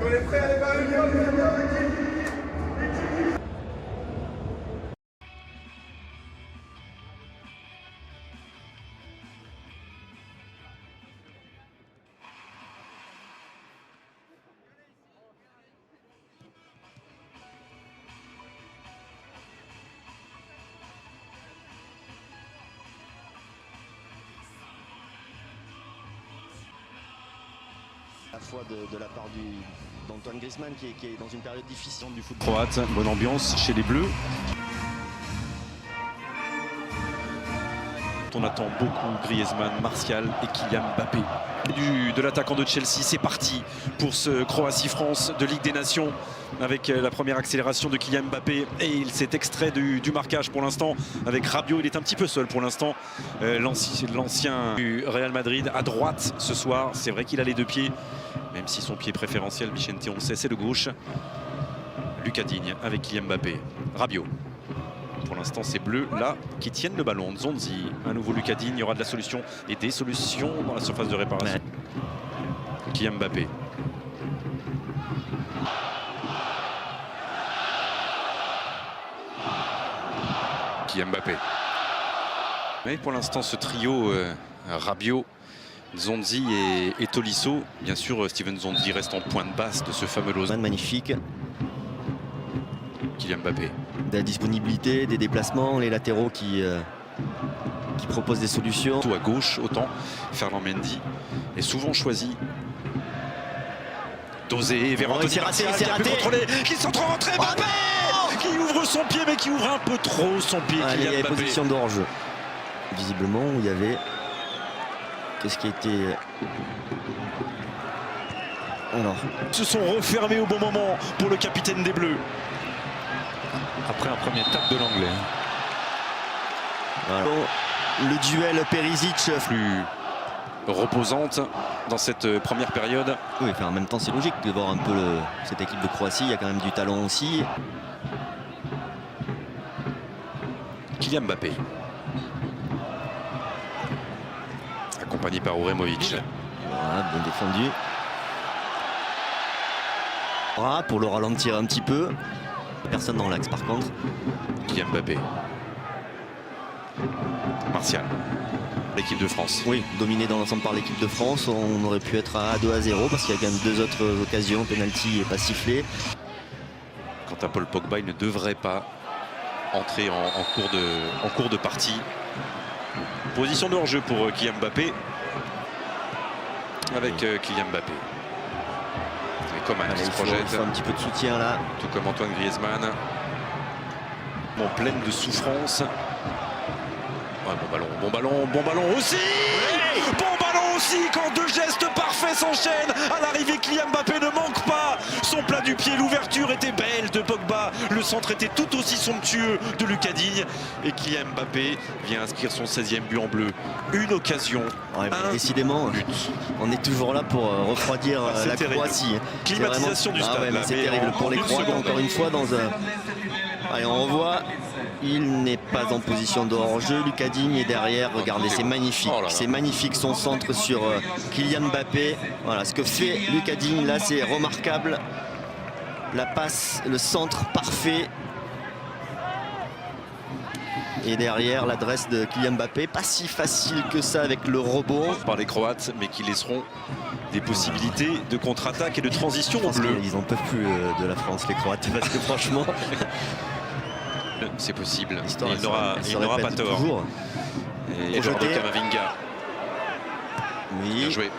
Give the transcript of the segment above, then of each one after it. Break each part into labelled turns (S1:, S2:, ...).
S1: On est prêts à aller vers le mur.
S2: À la fois de la part d'Antoine Griezmann qui est dans une période difficile
S3: du foot croate. Bonne ambiance chez les Bleus. On attend beaucoup Griezmann, Martial et Kylian Mbappé. De l'attaquant de Chelsea, c'est parti pour ce Croatie-France de Ligue des Nations avec la première accélération de Kylian Mbappé et il s'est extrait du marquage pour l'instant avec Rabiot. Il est un petit peu seul pour l'instant, l'ancien du Real Madrid à droite ce soir. C'est vrai qu'il a les deux pieds, même si son pied préférentiel, Vicente, on le sait, c'est le gauche. Lucas Digne avec Kylian Mbappé. Rabiot. Pour l'instant, c'est Bleu là qui tiennent le ballon. Zonzi, un nouveau Lucas Digne. Il y aura de la solution et des solutions dans la surface de réparation. Ouais. Kylian Mbappé. Kylian Mbappé. Mais pour l'instant, ce trio Rabiot, Zonzi et Tolisso. Bien sûr, Steven Zonzi reste en pointe basse de ce fameux lot.
S2: Magnifique.
S3: Kylian Mbappé.
S2: De la disponibilité, des déplacements, les latéraux qui proposent des solutions.
S3: Tout à gauche, autant Ferland Mendy est souvent choisi. Dosé vers Anthony Martial qui a pu contrôler, qui centre-rentrée, Mbappé qui ouvre son pied mais qui ouvre un peu trop son pied.
S2: Il y avait position de hors-jeu. Visiblement, où il y avait... Qu'est-ce qui était... Alors...
S3: Se sont refermés au bon moment pour le capitaine des Bleus. Après un premier tape de l'anglais.
S2: Voilà. Le duel Perisic
S3: plus reposante dans cette première période.
S2: Oui, enfin, en même temps c'est logique de voir un peu cette équipe de Croatie. Il y a quand même du talent aussi.
S3: Kylian Mbappé. Accompagné par Uremovic.
S2: Voilà, bien défendu. Voilà, pour le ralentir un petit peu. Personne dans l'axe par contre.
S3: Kylian Mbappé. Martial. L'équipe de France.
S2: Oui, dominé dans l'ensemble par l'équipe de France. On aurait pu être à 2-0 parce qu'il y a quand même deux autres occasions. Penalty et pas sifflé.
S3: Quant à Paul Pogba, il ne devrait pas entrer en cours de partie. Position de hors-jeu pour Kylian Mbappé. Avec Kylian Mbappé. Coman qui se projette.
S2: Il faut un petit peu de soutien là.
S3: Tout comme Antoine Griezmann. Bon, pleine de souffrance. Ouais, bon ballon aussi. Oui, bon ballon aussi quand deux gestes parfaits s'enchaînent. À l'arrivée, Kylian Mbappé ne manque pas son plat du pied. L'ouverture était belle de Pogba. Le centre était tout aussi somptueux de Lucas Digne. Et Kylian Mbappé vient inscrire son 16e but en bleu. Une occasion.
S2: Ouais, décidément, but. On est toujours là pour refroidir la Croatie.
S3: Climatisation du stade.
S2: C'est terrible pour les Croates. Encore une fois, dans un... Allez, on revoit. Il n'est pas en position de hors-jeu. Lucas Digne est derrière. Regardez, c'est magnifique. C'est magnifique son centre sur Kylian Mbappé. Voilà, ce que fait Lucas Digne là, c'est remarquable. La passe, le centre parfait. Et derrière, l'adresse de Kylian Mbappé. Pas si facile que ça avec le rebond.
S3: Par les Croates, mais qui laisseront des possibilités de contre-attaque et de transition au bleu.
S2: Ils n'en peuvent plus de la France, les Croates, parce que franchement...
S3: C'est possible. Il n'aura pas tort.
S2: Toujours.
S3: Et Jordan Camavinga.
S2: Oui.
S3: Bien joué.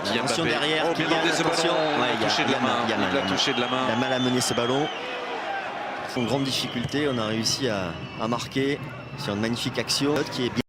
S2: Attention derrière.
S3: Kylian, attention. Il a touché de la main. Il a touché de la main.
S2: Il a mal à mener ce ballon. Une grande difficulté. On a réussi à marquer sur une magnifique action qui est bien.